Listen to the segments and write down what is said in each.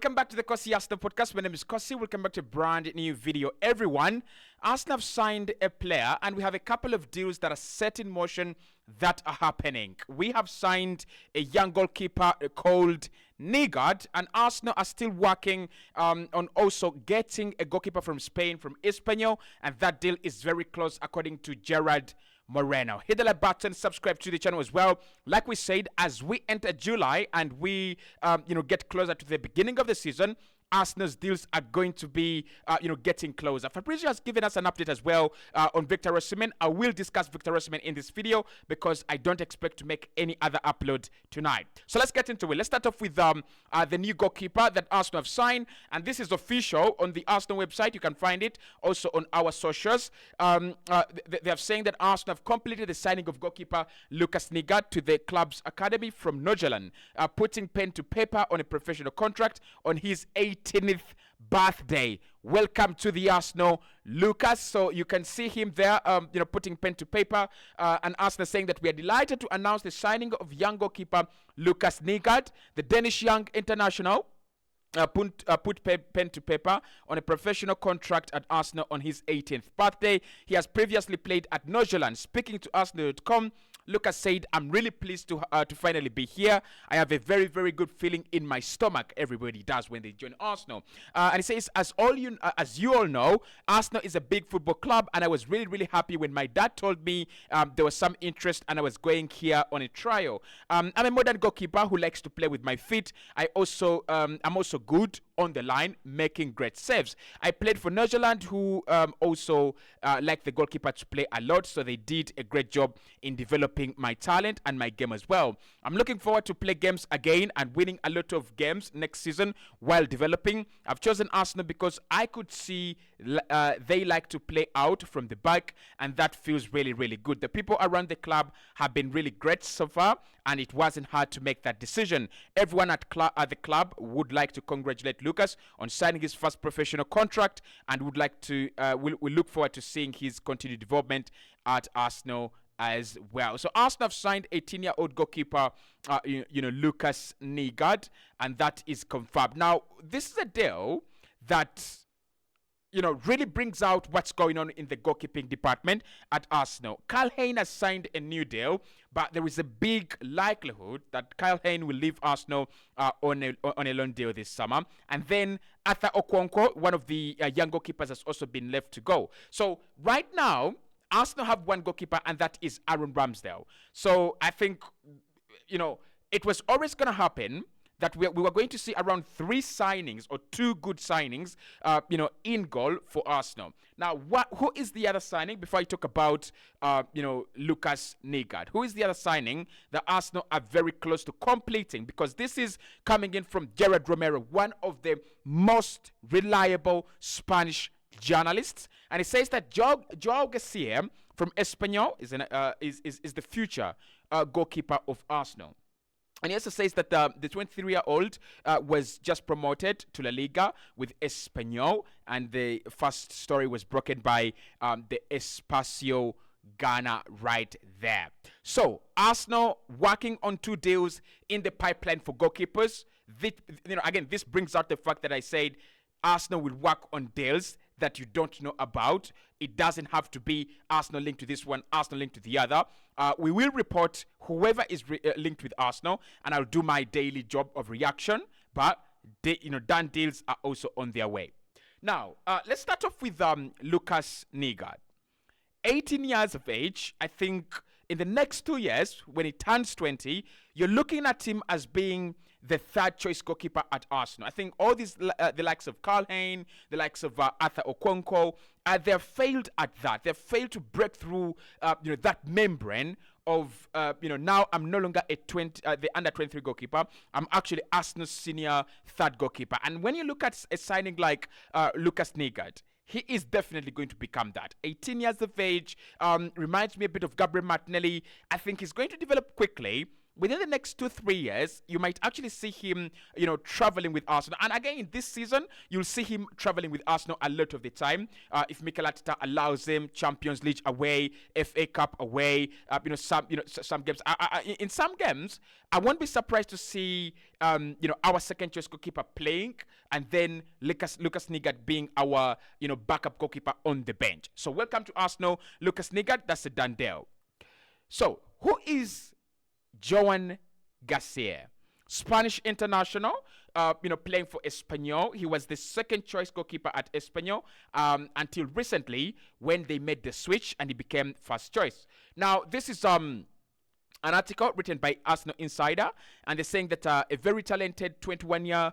Welcome back to the Cossy Arsenal podcast. My name is Cossy. Welcome back to a brand new video. Everyone, Arsenal have signed a player and we have a couple of deals that are set in motion that are happening. We have signed a young goalkeeper called Nygaaed, and Arsenal are still working on also getting a goalkeeper from Spain, from Espanyol, and that deal is very close according to Gerard Moreno. Hit the like button, subscribe to the channel as well. Like we said, as we enter July and we get closer to the beginning of the season, Arsenal's deals are going to be getting closer. Fabrizio has given us an update as well on Victor Osimhen. I will discuss Victor Osimhen in this video because I don't expect to make any other upload tonight. So let's get into it. Let's start off with the new goalkeeper that Arsenal have signed, and this is official on the Arsenal website. You can find it also on our socials. They are saying that Arsenal have completed the signing of goalkeeper Lucas Nygaaed to the club's academy from Nygaaed, putting pen to paper on a professional contract on his 18th birthday. Welcome to the Arsenal, Lucas. So you can see him there, putting pen to paper, and Arsenal saying that we are delighted to announce the signing of young goalkeeper Lucas Nygaaed, the Danish young international. Put pen to paper on a professional contract at Arsenal on his 18th birthday. He has previously played at Nygaaed. Speaking to Arsenal.com, Lucas said, "I'm really pleased to finally be here. I have a very, very good feeling in my stomach." Everybody does when they join Arsenal. And he says, as you all know, Arsenal is a big football club, and I was really, really happy when my dad told me there was some interest and I was going here on a trial. I'm a modern goalkeeper who likes to play with my feet. I'm also good on the line, making great saves. I played for Nygaaed, who also like the goalkeeper to play a lot, so they did a great job in developing my talent and my game as well. I'm looking forward to play games again and winning a lot of games next season while developing. I've chosen Arsenal because I could see they like to play out from the back, and that feels really, really good. The people around the club have been really great so far, and it wasn't hard to make that decision. Everyone at the club would like to congratulate Lucas on signing his first professional contract, and would like to we look forward to seeing his continued development at Arsenal as well. So Arsenal have signed 18-year-old goalkeeper Lucas Nygaaed, and that is confirmed. Now, this is a deal that really brings out what's going on in the goalkeeping department at Arsenal. Karl Hein has signed a new deal, but there is a big likelihood that Karl Hein will leave Arsenal on a loan deal this summer. And then Arthur Okonkwo, one of the young goalkeepers, has also been left to go. So right now, Arsenal have one goalkeeper, and that is Aaron Ramsdale. So I think, it was always going to happen that we were going to see around 3 signings or 2 good signings, in goal for Arsenal. Now, who is the other signing? Before I talk about, Lucas Nygaaed, who is the other signing that Arsenal are very close to completing? Because this is coming in from Gerard Romero, one of the most reliable Spanish journalists, and he says that Joao Garcia from Espanyol is the future goalkeeper of Arsenal. And he also says that the 23-year-old was just promoted to La Liga with Espanyol, and the first story was broken by the Espacio Ghana right there. So Arsenal working on 2 deals in the pipeline for goalkeepers. Again, this brings out the fact that I said Arsenal will work on deals that you don't know about. It doesn't have to be Arsenal linked to this one, Arsenal linked to the other. We will report whoever is linked with Arsenal, and I'll do my daily job of reaction. But done deals are also on their way. Now, let's start off with Lucas Nygaaed. 18 years of age. I think in the next 2 years, when he turns 20, you're looking at him as being the 3rd choice goalkeeper at Arsenal. I think all these, the likes of Karl Hein, the likes of Arthur Okonkwo, they've failed at that. They've failed to break through, that membrane of, now I'm no longer the under 23 goalkeeper. I'm actually Arsenal's senior 3rd goalkeeper. And when you look at a signing like Lucas Nygaaed, he is definitely going to become that. 18 years of age, reminds me a bit of Gabriel Martinelli. I think he's going to develop quickly. within the next 2-3 years, you might actually see him, traveling with Arsenal. And again, this season, you'll see him traveling with Arsenal a lot of the time. If Mikel Arteta allows him, Champions League away, FA Cup away, some games. In some games, I won't be surprised to see, our second choice goalkeeper playing, and then Lucas Nygaaed being our, backup goalkeeper on the bench. So welcome to Arsenal, Lucas Nygaaed. That's a done deal. So who is Joan Garcia? Spanish international, playing for Espanyol. He was the second choice goalkeeper at Espanyol until recently when they made the switch and he became first choice. Now, this is an article written by Arsenal Insider, and they're saying that a very talented 21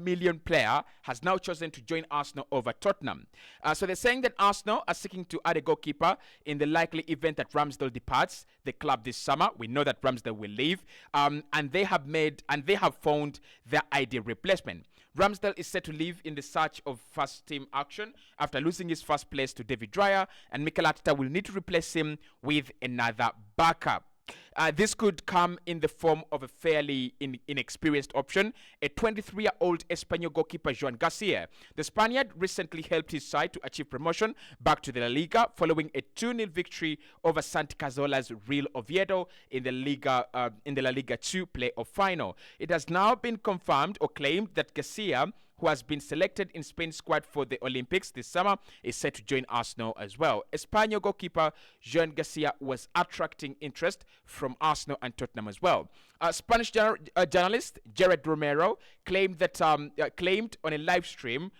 million player has now chosen to join Arsenal over Tottenham. So they're saying that Arsenal are seeking to add a goalkeeper in the likely event that Ramsdale departs the club this summer. We know that Ramsdale will leave, and they have found their ideal replacement. Ramsdale is set to leave in the search of first team action after losing his first place to David Raya, and Mikel Arteta will need to replace him with another backup. This could come in the form of a fairly inexperienced option, a 23-year-old Espanyol goalkeeper, Joan Garcia. The Spaniard recently helped his side to achieve promotion back to the La Liga following a 2-0 victory over Santi Cazorla's Real Oviedo in the La Liga 2 playoff final. It has now been confirmed or claimed that Garcia, who has been selected in Spain's squad for the Olympics this summer, is set to join Arsenal as well. Espanyol goalkeeper Joan Garcia was attracting interest from Arsenal and Tottenham as well. Spanish journalist Jared Romero claimed on a live stream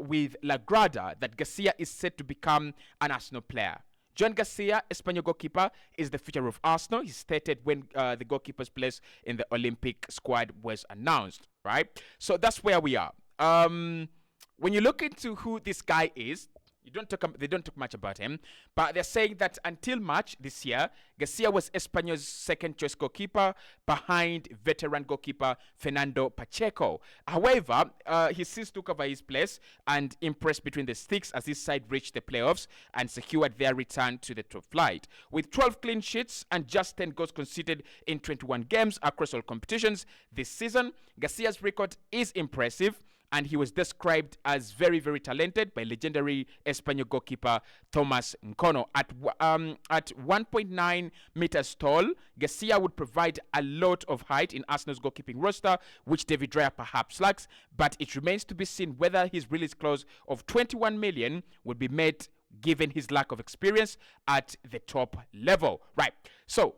with La Grada that Garcia is set to become an Arsenal player. Joan Garcia, Espanyol goalkeeper, is the future of Arsenal, he stated when the goalkeeper's place in the Olympic squad was announced, right? So that's where we are. When you look into who this guy is, they don't talk much about him, but they're saying that until March this year, Garcia was Espanyol's second choice goalkeeper behind veteran goalkeeper Fernando Pacheco. However, he since took over his place and impressed between the sticks as his side reached the playoffs and secured their return to the top flight. With 12 clean sheets and just 10 goals conceded in 21 games across all competitions this season, Garcia's record is impressive, and he was described as very, very talented by legendary Espanyol goalkeeper Thomas Nkono. At 1.9 meters tall, Garcia would provide a lot of height in Arsenal's goalkeeping roster, which David Raya perhaps lacks, but it remains to be seen whether his release clause of 21 million would be met given his lack of experience at the top level. Right, so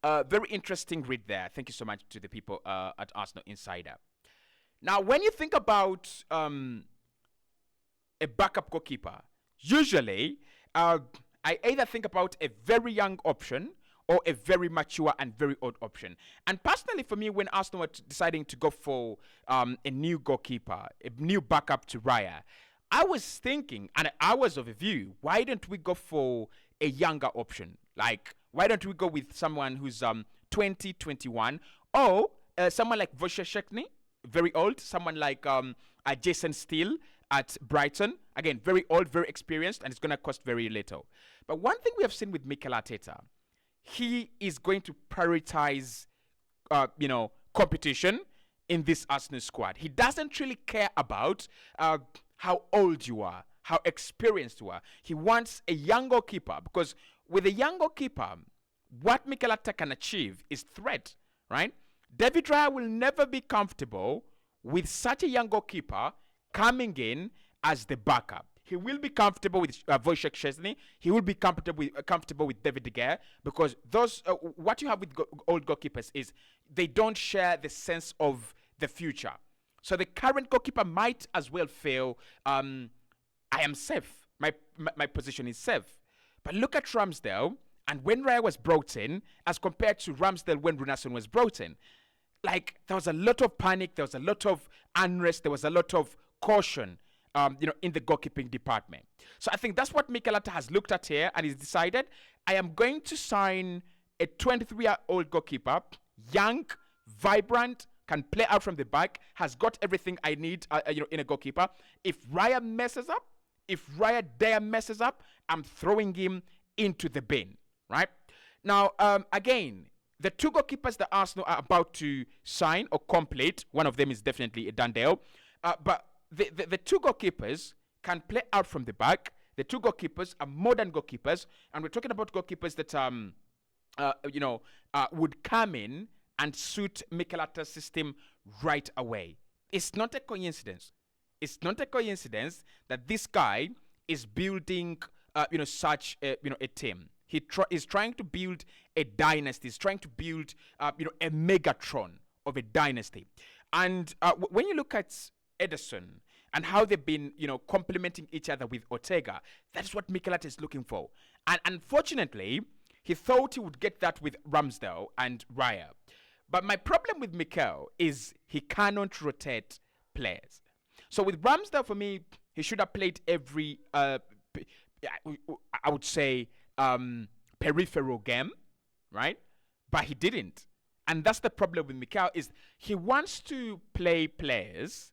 very interesting read there. Thank you so much to the people at Arsenal Insider. Now, when you think about a backup goalkeeper, usually I either think about a very young option or a very mature and very old option. And personally, for me, when Arsenal were deciding to go for a new goalkeeper, a new backup to Raya, I was thinking, and I was of a view, why don't we go for a younger option? Like, why don't we go with someone who's 20, 21, or someone like Wojciech Szczesny, very old, someone like Jason Steele at Brighton, again, very old, very experienced, and it's going to cost very little. But one thing we have seen with Mikel Arteta, he is going to prioritize, competition in this Arsenal squad. He doesn't really care about how old you are, how experienced you are. He wants a young goalkeeper, because with a young goalkeeper, what Mikel Arteta can achieve is threat, right? David Raya will never be comfortable with such a young goalkeeper coming in as the backup. He will be comfortable with Wojciech Szczesny. He will be comfortable with David De Gea, because those what you have with old goalkeepers is they don't share the sense of the future. So the current goalkeeper might as well feel, I am safe. My position is safe. But look at Ramsdale. And when Raya was brought in, as compared to Ramsdale when Runarsson was brought in, like, there was a lot of panic, there was a lot of unrest, there was a lot of caution, in the goalkeeping department. So I think that's what Mikel Arteta has looked at here, and he's decided, I am going to sign a 23-year-old goalkeeper, young, vibrant, can play out from the back, has got everything I need, in a goalkeeper. If Raya messes up, if Raya dare messes up, I'm throwing him into the bin. Right? Now, again, The two goalkeepers that Arsenal are about to sign or complete, one of them is definitely a done deal. But the two goalkeepers can play out from the back. The two goalkeepers are modern goalkeepers, and we're talking about goalkeepers that would come in and suit Mikel Arteta's system right away. It's not a coincidence. It's not a coincidence that this guy is building, such a team. He is trying to build a dynasty. He's trying to build, a Megatron of a dynasty. And when you look at Ederson and how they've been, complementing each other with Ortega, that's what Mikel Arteta is looking for. And unfortunately, he thought he would get that with Ramsdale and Raya. But my problem with Mikel is he cannot rotate players. So with Ramsdale, for me, he should have played every, I would say, peripheral game, right? But he didn't. And that's the problem with Mikel, is he wants to play players,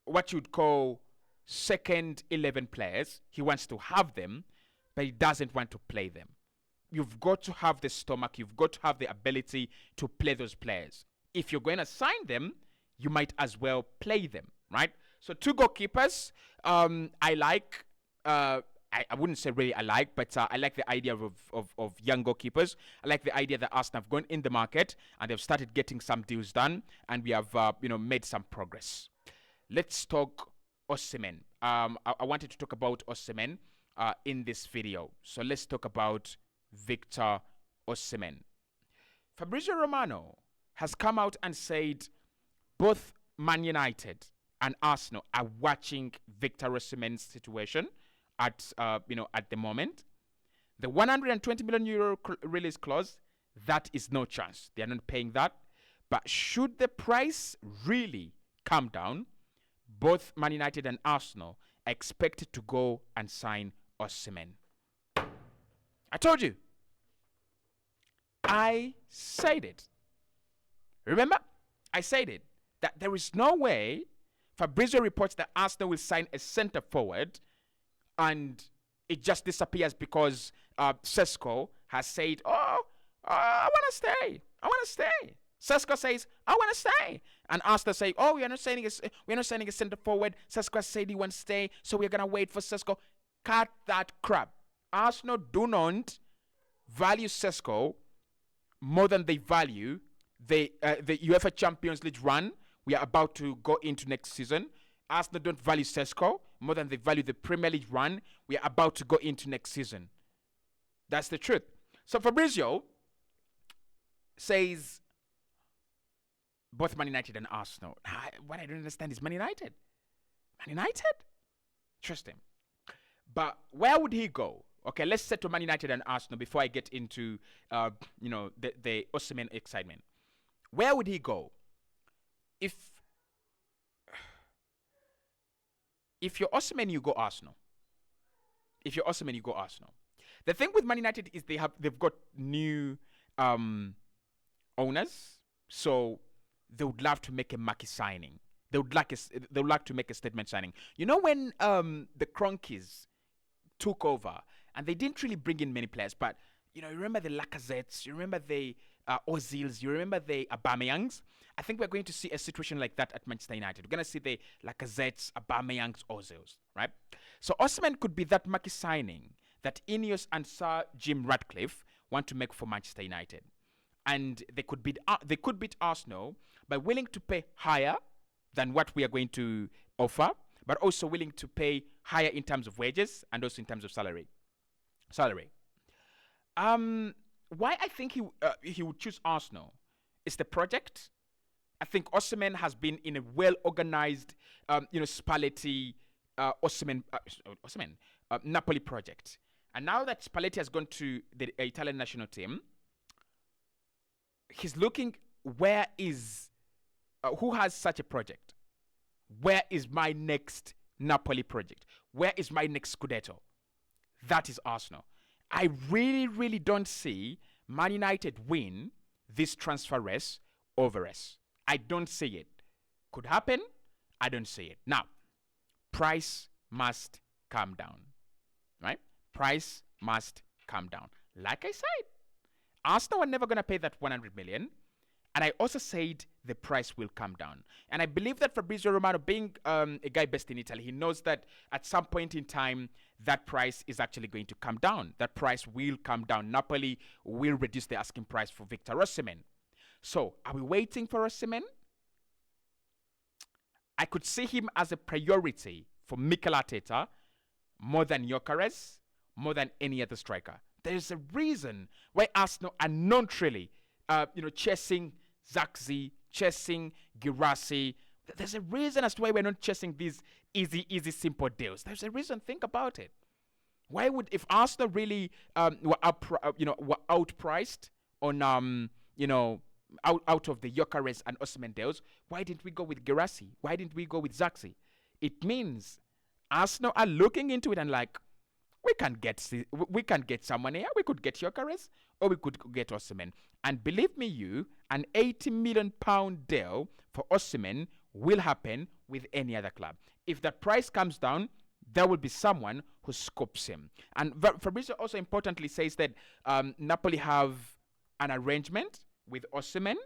what you'd call second 11 players. He wants to have them, but he doesn't want to play them. You've got to have the stomach. You've got to have the ability to play those players. If you're going to sign them, you might as well play them, right? So two goalkeepers, I like. I wouldn't say really I like, but I like the idea of young goalkeepers. I like the idea that Arsenal have gone in the market and they've started getting some deals done, and we have made some progress. Let's talk Osimhen. I wanted to talk about Osimhen in this video, so let's talk about Victor Osimhen. Fabrizio Romano has come out and said both Man United and Arsenal are watching Victor Osimhen's situation at the moment. The 120 million euro release clause, that is no chance. They are not paying that. But should the price really come down, both Man United and Arsenal are expected to go and sign Osimhen. I told you. I said it. Remember? I said it. That there is no way Fabrizio reports that Arsenal will sign a centre forward and it just disappears because Sesko has said, I want to stay. I want to stay. Sesko says, I want to stay. And Arsenal say, we are not signing a centre forward. Sesko said he wants to stay, so we're going to wait for Sesko. Cut that crap. Arsenal do not value Sesko more than they value the UEFA Champions League run we are about to go into next season. Arsenal don't value Sesko more than they value the Premier League run we are about to go into next season. That's the truth. So Fabrizio says both Man United and Arsenal. What I don't understand is Man United. Man United? Interesting. But where would he go? Okay, let's settle Man United and Arsenal before I get into the Osimhen excitement. Where would he go? If you're Osimhen, you go Arsenal. If you're Osimhen, you go Arsenal. The thing with Man United is they've got new owners, so they would love to make a marquee signing. They would like to make a statement signing. You know when the Cronkies took over and they didn't really bring in many players, but you remember the Lacazettes, you remember the Ozils, you remember the Aubameyangs. I think we're going to see a situation like that at Manchester United. We're going to see the Lacazettes, Aubameyangs, Ozils, right? So Osimhen could be that marquee signing that Ineos and Sir Jim Ratcliffe want to make for Manchester United, and they could beat Arsenal by willing to pay higher than what we are going to offer, but also willing to pay higher in terms of wages and also in terms of salary. Why I think he would choose Arsenal is the project. I think Osimhen has been in a well-organized, Spalletti, Napoli project. And now that Spalletti has gone to the Italian national team, he's looking who has such a project? Where is my next Napoli project? Where is my next Scudetto? That is Arsenal. I really, really don't see Man United win this transfer race over us. I don't see it. Could happen. I don't see it. Now, price must come down. Right? Price must come down. Like I said, Arsenal are never going to pay that 100 million. And I also said the price will come down. And I believe that Fabrizio Romano, being a guy based in Italy, he knows that at some point in time, that price is actually going to come down. That price will come down. Napoli will reduce the asking price for Victor Osimhen. So, are we waiting for Osimhen? I could see him as a priority for Mikel Arteta more than Gyökeres, more than any other striker. There's a reason why Arsenal are not really, chasing Zirkzee, chasing Guirassy. There's a reason as to why we're not chasing these easy, simple deals. There's a reason. Think about it. Why would, if Arsenal really were outpriced on out of the Gyökeres and Osimhen deals, why didn't we go with Guirassy? Why didn't we go with Zirkzee? It means Arsenal are looking into it and like, we can get someone here. We could get Gyökeres or we could get Osimhen. And believe me, an £80 million deal for Osimhen will happen with any other club. If the price comes down, there will be someone who scoops him. And Fabrizio also importantly says that Napoli have an arrangement with Osimhen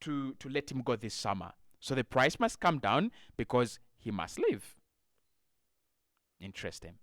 to let him go this summer. So the price must come down because he must leave. Interesting.